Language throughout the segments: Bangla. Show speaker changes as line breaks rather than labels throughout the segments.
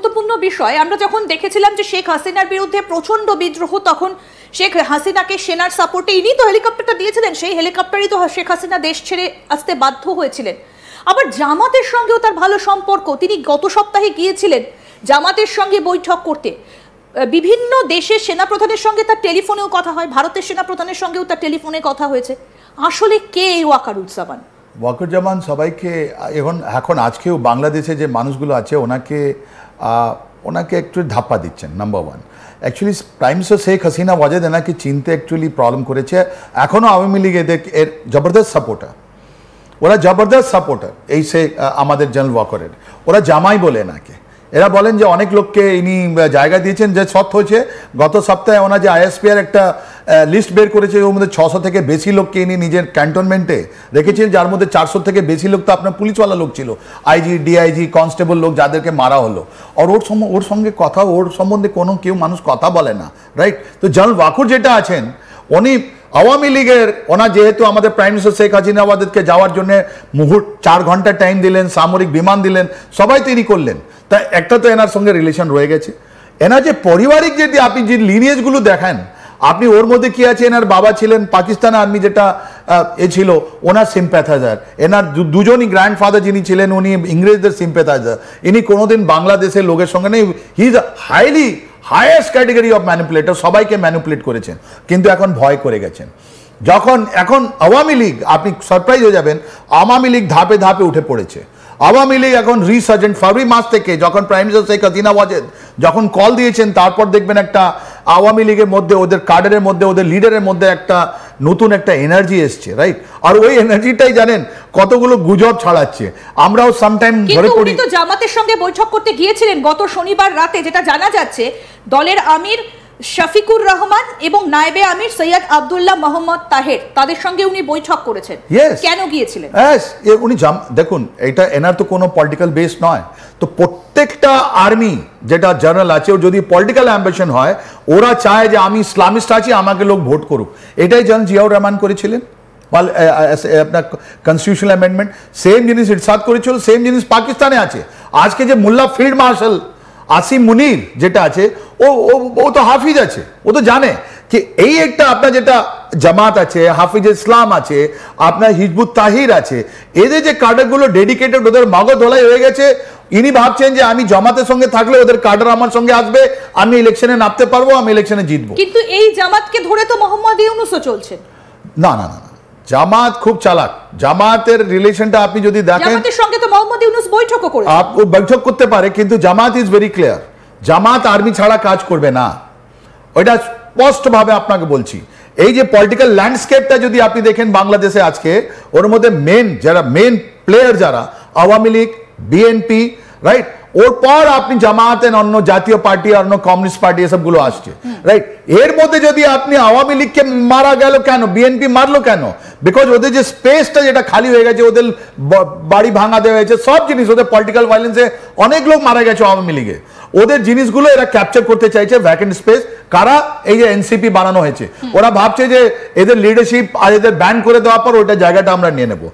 গুরুত্বপূর্ণ বিষয়। আমরা যখন দেখেছিলাম যে শেখ হাসিনার বিরুদ্ধে প্রচন্ড বিদ্রোহ, তখন শেখ হাসিনাকে সেনার সাপোর্টে ইনি তো হেলিকপ্টারটা দিয়েছিলেন, সেই হেলিকপ্টারই তো শেখ হাসিনা দেশ ছেড়ে আসতে বাধ্য হয়েছিলেন। আবার জামাতের সঙ্গেও তার ভালো সম্পর্ক, তিনি গত সপ্তাহে গিয়েছিলেন জামাতের সঙ্গে বৈঠক করতে। বিভিন্ন দেশের সেনাপ্রধানের সঙ্গে তার টেলিফোনেও কথা হয়, ভারতের সেনাপ্রধানের সঙ্গেও তার টেলিফোনে কথা হয়েছে। আসলে কে এই ওয়াকারুজ্জামান?
ওয়াকারুজ্জামান সবাইকে এখন আজকেও বাংলাদেশে যে মানুষগুলো আছে ওনাকে একটু ধাপ্পা দিচ্ছেন। Number one, actually prime minister Sheikh Hasina Wazed এনাকে চিনতে অ্যাকচুয়ালি প্রবলেম করেছে। এখনও আওয়ামী লীগ এর জবরদস্ত সাপোর্টার, ওরা জবরদস্ত সাপোর্টার এই আমাদের জেনারেল ওয়াকারের। ওরা জামাই বলে এনাকে, এরা বলেন যে অনেক লোককে ইনি জায়গা দিয়েছেন। যে সত্য হয়েছে, গত সপ্তাহে ওনার যে আইএসপিআর একটা লিস্ট বের করেছে, ওর মধ্যে 600 থেকে বেশি লোককে ইনি নিজের ক্যান্টনমেন্টে রেখেছিলেন, যার মধ্যে 400 থেকে বেশি লোক তো আপনার পুলিশওয়ালা লোক ছিল, আইজি, ডিআইজি, কনস্টেবল লোক, যাদেরকে মারা হলো। আর ওর সঙ্গে কথা, ওর সম্বন্ধে কেউ মানুষ কথা বলে না, রাইট? তো জেনারেল ওয়াকার যেটা আছেন, উনি আওয়ামী লীগের, ওনার যেহেতু আমাদের প্রাইম মিনিস্টার শেখ হাসিনা ওয়াজেদকে যাওয়ার জন্য 4 ঘন্টা টাইম দিলেন, সামরিক বিমান দিলেন, সবাই তৈরি করলেন। তা একটা তো এনার সঙ্গে রিলেশন রয়ে গেছে। এনার যে পারিবারিক যদি আপনি যে লিনিয়েজগুলো দেখেন, আপনি ওর মধ্যে কি আছে, এনার বাবা ছিলেন পাকিস্তান আর্মি, যেটা ছিল ওনার সিম্প্যাথাইজার। এনার দুজনই গ্র্যান্ডফাদার যিনি ছিলেন, উনি ইংরেজদের সিম্প্যাথাইজার। ইনি কোনোদিন বাংলাদেশের লোকের সঙ্গে নেই। He is highest category of manipulator, সবাইকে ম্যানিপুলেট করেছেন, কিন্তু এখন ভয় করে গেছেন। এখন আওয়ামী লীগ, আপনি সারপ্রাইজ হয়ে যাবেন, আওয়ামী লীগ ধাপে ধাপে উঠে পড়েছে। আওয়ামী লীগ এখন রিসার্জেন্ট। ফেব্রুয়ারি মাস থেকে যখন প্রাইম মিনিস্টার শেখ হাসিনা ওয়াজেদ যখন কল দিয়েছেন, তারপর দেখবেন একটা আওয়ামী লীগের মধ্যে, ওদের কাডারের মধ্যে, ওদের লিডারের মধ্যে একটা নতুন একটা এনার্জি এসছে, রাইট? আর ওই এনার্জিটাই জানেন কতগুলো গুজব ছড়াচ্ছে, আমরাও সামটাইম ধরে পড়ি।
কিন্তু জামাতের সঙ্গে বৈঠক করতে গিয়েছিলেন গত শনিবার রাতে, যেটা জানা যাচ্ছে দলের আমির শফিকুর রহমান এবং নায়েবে আমির সৈয়দ আব্দুল্লাহ মোহাম্মদ তাহের, তাদের সঙ্গে উনি বৈঠক করেছেন। কেন গিয়েছিলেন?
উনি দেখুন, এটা এনার তো কোনো পলিটিক্যাল বেস নয়। তো প্রত্যেকটা আর্মি যেটা জেনারেল আছে, ওর যদি পলিটিক্যাল অ্যাম্বিশন হয়, ওরা চায় যে আমি ইসলামিস্ট আছি, আমাকে লোক ভোট করুক। এটাই জেনারেল জিয়াউর রহমান করেছিলেন আপনার কনস্টিটিউশনাল অ্যামেন্ডমেন্ট। সেম জিনিস ইরশাদ করেছিল, সেম জিনিস পাকিস্তানে আছে। আজকে যে মোল্লা ফিল্ড মার্শাল আসিম মুনির যেটা আছে, ও তো হাফিজ আছে, ও তো জানে যে এই একটা আপনার যেটা জামাত আছে, হাফিজ ইসলাম আছে, আপনার হিজবুত তাহির আছে, এদের যে কাডারগুলো ডেডিকেটেড, ওদের মগজ ধোলাই হয়ে গেছে। ইনি ভাবছেন যে আমি জামাতের সঙ্গে থাকলে ওদের কাডার আমার সঙ্গে আসবে, আমি ইলেকশনে নামতে পারবো, আমি ইলেকশনে জিতবো।
কিন্তু এই জামাতকে ধরে তো মোহাম্মদ ইউনূসও চলছেন।
না, জামাত খুব চালাক। জামাতের রিলেশনটা আপনি যদি দেখেন,
জামাতের সঙ্গে তো মোহাম্মদ ইউনূস বৈঠকও করেন।
বৈঠক করতে পারে, কিন্তু Jamaat is very clear, Jamaat army ছাড়া কাজ করবে না। ওইটা স্পষ্টভাবে আপনাকে বলছি। এই যে পলিটিক্যাল ল্যান্ডস্কেপটা যদি আপনি দেখেন বাংলাদেশে আজকে, ওর মধ্যে মেন প্লেয়ার যারা আওয়ামী লীগ, বিএনপি, রাইট? ওর পর আপনি জামাতের অন্য জাতীয় পার্টি, অন্য কমিউনিস্ট পার্টি, এসবগুলো আসছে, রাইট? এর মধ্যে যদি আপনি আওয়ামী লীগকে মারা গেল কেন, বিএনপি মারলো কেন? বিকজ ওদের যে স্পেসটা যেটা খালি হয়ে গেছে, ওদের বাড়ি ভাঙা দেওয়া হয়েছে, সব জিনিস, ওদের পলিটিক্যাল ভায়োলেন্সে অনেক লোক মারা গেছে আওয়ামী লীগে। ওদের জিনিসগুলো এরা ক্যাপচার করতে চাইছে, ভ্যাকেন্ট স্পেস। কারা? এই যে এনসিপি বানানো হয়েছে, ওরা ভাবছে যে এদের লিডারশিপ আর এদের ব্যান করে দেওয়ার পর ওইটা জায়গাটা আমরা নিয়ে নেবো।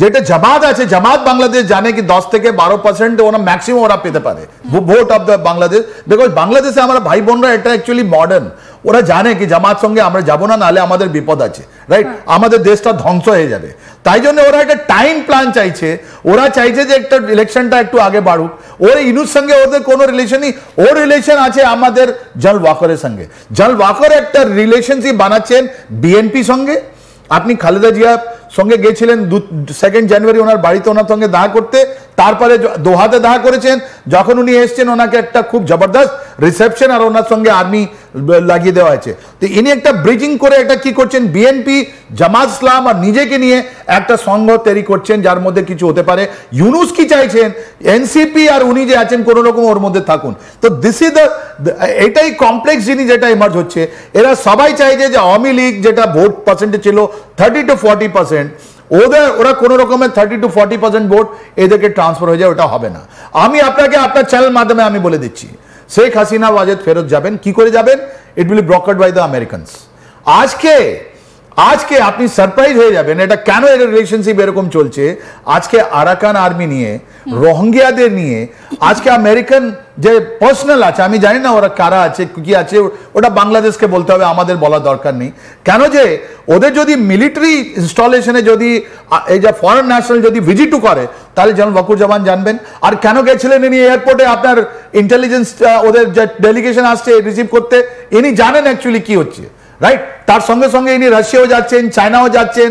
যেটা জামাত আছে, জামাত বাংলাদেশ জানে কি 10 থেকে 12% ওরা ম্যাক্সিমাম ওরা পেতে পারে vote of the Bangladesh. Because বাংলাদেশে আমরা ভাই বোনরা এটা অ্যাকচুয়ালি মডার্ন, ওরা জানে কি জামাত সঙ্গে আমরা যাবো না, নাহলে আমাদের বিপদ আছে, রাইট? আমাদের দেশটা ধ্বংস হয়ে যাবে। তাই জন্য ওরা একটা টাইম প্ল্যান চাইছে। ওরা চাইছে যে একটা ইলেকশনটা একটু আগে বাড়ুক। ওর ইউনুস সঙ্গে ওদের কোনো রিলেশনই, ওর রিলেশন আছে আমাদের জেনারেল ওয়াকারের সঙ্গে। জেনারেল ওয়াকার একটা রিলেশনশিপ বানাচ্ছেন বিএনপি সঙ্গে। আপনি খালেদা জিয়া সঙ্গে গিয়েছিলেন 2 জানুয়ারি ওনার বাড়িতে, ওনার সঙ্গে দেখা করতে, তারপরে দোহাতে দেখা করেছেন। যখন উনি এসছেন, ওনাকে একটা খুব জবরদস্ত রিসেপশন আর ওনার সঙ্গে আর্মি লাগিয়ে দেওয়া হয়েছে। তো ইনি একটা ব্রিজিং করে একটা কি করছেন, বিএনপি, জামাত ইসলাম আর নিজেকে নিয়ে একটা সংঘ তৈরি করছেন, যার মধ্যে কিছু হতে পারে। ইউনুস কি চাইছেন, এনসিপি আর উনি যে আছেন কোনো রকম ওর মধ্যে থাকুন। তো দিস ইজ এটাই কমপ্লেক্স জিনিস যেটা ইমার্জ হচ্ছে। এরা সবাই চাইছে যে আওয়ামী লীগ যেটা ভোট পার্সেন্টেজ ছিল 30 to 40%, ওরা কোন রকমের 30 to 40% ভোট এদেরকে ট্রান্সফার হয়ে যায়, ওটা হবে না। আমি আপনাকে আপনার চ্যানেল মাধ্যমে আমি বলে দিচ্ছি, শেখ হাসিনা ওয়াজেদ ফেরত যাবেন। কি করে যাবেন? It will be brokered by the Americans. আজকে আজকে আপনি সারপ্রাইজ হয়ে যাবেন এটা কেন এর রিলেশনশিপ এরকম চলছে। আজকে আরাকান আর্মি নিয়ে, রোহিঙ্গিয়াদের নিয়ে, আজকে আমেরিকান যে পার্সোনাল আছে, আমি জানি না ওরা কারা আছে কি আছে, ওটা বাংলাদেশকে বলতে হবে, আমাদের বলার দরকার নেই। কেন যে ওদের যদি মিলিটারি ইনস্টলেশনে যদি এই যে ফরেন ন্যাশনাল যদি ভিজিটও করে, তাহলে যেমন ওয়াকুরুজ্জামান জানবেন। আর কেন গেছিলেন ইনি এয়ারপোর্টে আপনার ইন্টেলিজেন্স ওদের যে ডেলিগেশন আসছে রিসিভ করতে, ইনি জানেন অ্যাকচুয়ালি কি হচ্ছে, রাইট? তার সঙ্গে সঙ্গে ইনি রাশিয়াও যাচ্ছেন, চায়নাও যাচ্ছেন,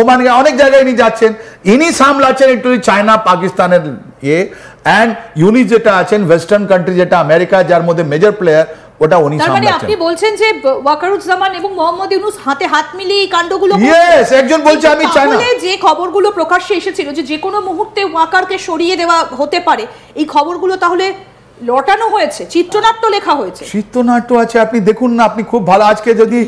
ওমান, অনেক জায়গায় ইনি যাচ্ছেন। ইনি সামলাচ্ছেন একটু চায়না পাকিস্তানের ইয়ে, অ্যান্ড ইউনি যেটা আছেন ওয়েস্টার্ন কান্ট্রি যেটা আমেরিকা, যার মধ্যে মেজর প্লেয়ার, ওটা উনি সামলাচ্ছেন। মানে
আপনি বলছেন যে ওয়াকারুজ্জামান এবং মোহাম্মদ ইউনূস হাতে হাত মিলিয়ে এই কাণ্ডগুলো,
ইয়েস, একজন বলছে আমি চাই না।
যে খবরগুলো প্রকাশ্যে এসেছিল যে কোনো মুহূর্তে ওয়াকারকে সরিয়ে দেওয়া হতে পারে, এই খবরগুলো তাহলে লটানো হয়েছে, চিত্রনাট্য লেখা হয়েছে।
চিত্রনাট্য আছে, আপনি দেখুন না, আপনি খুব ভালো। আজকে যদি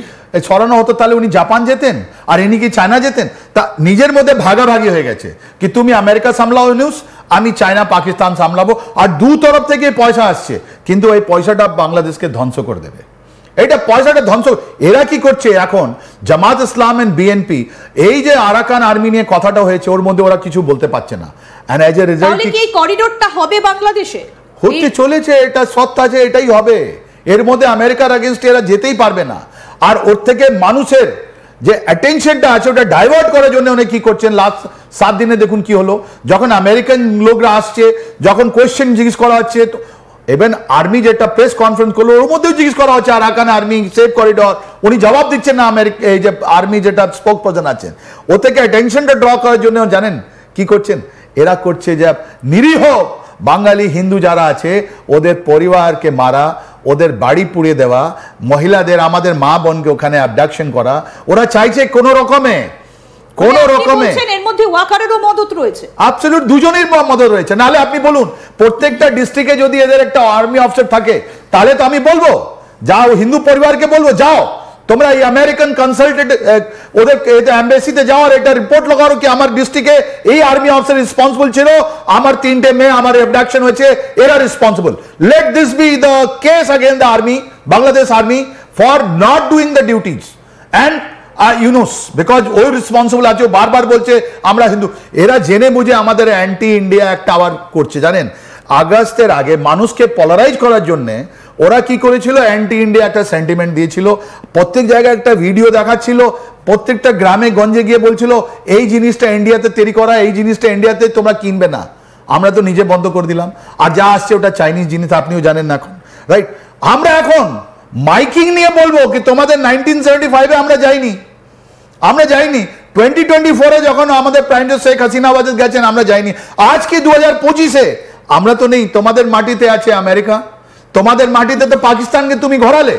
ছড়ানো হতো তাহলে উনি জাপান যেতেন আর ইনি কি চায়না যেতেন। তা নিজের মধ্যে ভাগাভাগি হয়ে গেছে কি তুমি আমেরিকা সামলাও নিউজ, আমি চায়না পাকিস্তান সামলাবো, আর দু তরফ থেকে পয়সা আসছে, কিন্তু এই পয়সাটা বাংলাদেশকে ধ্বংস করে দেবে। এইটা পয়সাটা ধ্বংস। এরা কি করছে এখন, জামাত ইসলাম এন্ড বিএনপি, এই যে আরাকান আর্মি নিয়ে কথাটা হয়েছে, ওর মধ্যে ওরা কিছু বলতে পারছে না। এন্ড এজ এ রেজাল্ট
কি এই করিডোরটা হবে বাংলাদেশে,
হতে চলেছে, এটা সত্য আছে, এটাই হবে। এর মধ্যে আমেরিকার এগেইনস্ট এরা যেতেই পারবে না। আর ওর থেকে মানুষের যে অ্যাটেনশনটা আছে ওটা ডাইভার্ট করার জন্য উনি কি করছেন, লাস্ট 7 দিনে দেখুন কি হলো, যখন আমেরিকান লোকরা আসছে, যখন কোয়েশ্চেন জিজ্ঞেস করা হচ্ছে, ইভেন আর্মি যেটা প্রেস কনফারেন্স করলো ওর মধ্যেও জিজ্ঞেস করা হচ্ছে আরাকান আর্মি সেফ করিডোর, উনি জবাব দিচ্ছেন না। আমেরিকা এই যে আর্মি যেটা স্পোক পারসন আছেন, ও থেকে অ্যাটেনশনটা ড্র করার জন্য জানেন কি করছেন, এরা করছে যে নিরীহ বাঙালি হিন্দু যারা আছে ওদের পরিবারকে মারা, ওদের বাড়ি পুড়িয়ে দেওয়া, মহিলাদের, আমাদের মা বোনকে ওখানে অ্যাবডাকশন করা। ওরা চাইছে কোন রকমে
এর মধ্যে ওয়াকারেরও মদত রয়েছে,
অ্যাবসলিউট দুজনের মদত রয়েছে। নাহলে আপনি বলুন প্রত্যেকটা ডিস্ট্রিক্টে যদি এদের একটা আর্মি অফিসার থাকে, তাহলে তো আমি বলবো যাও, হিন্দু পরিবারকে বলবো যাও তোমরা এই আমেরিকান কনসালটেন্ট ওদের এম্বাসিতে যাও আর এটা রিপোর্ট লাগাও কি আমার ডিস্ট্রিক্টে এই আর্মি অফিসার রেসপন্সিবল ছিল, আমার 3টে মেয়ে আমার অ্যাবডাকশন হয়েছে, এরা responsible. Let this B the case against the army, Bangladesh army, for not doing the duties and Yunus, because ওই রেসপন্সিবল আছে, বারবার বলছে আমরা হিন্দু। এরা জেনে বুঝে আমাদের অ্যান্টি ইন্ডিয়া একটা আবার করছে জানেন। আগস্টের আগে মানুষকে পলারাইজ করার জন্য ওরা কি করেছিল, অ্যান্টি ইন্ডিয়া একটা সেন্টিমেন্ট দিয়েছিল, প্রত্যেক জায়গায় একটা ভিডিও দেখাচ্ছিল, প্রত্যেকটা গ্রামে গঞ্জে গিয়ে বলছিল এই জিনিসটা ইন্ডিয়াতে তৈরি করা, এই জিনিসটা ইন্ডিয়াতে তোমরা কিনবে না। আমরা তো নিজে বন্ধ করে দিলাম, আর যা আসছে ওটা চাইনিজ জিনিস, আপনিও জানেন না এখন, রাইট? আমরা এখন মাইকিং নিয়ে বলবো কি তোমাদের 1975-এ আমরা যাইনি, 2024-এ যখন আমাদের প্রাইম মিনিস্টার শেখ হাসিনা গেছেন আমরা যাইনি, আজকে 2025-এ আমরা তো নেই। তোমাদের মাটিতে আছে আমেরিকা, তোমাদের মাটিতে তো পাকিস্তানকে তুমি ঘোরালে।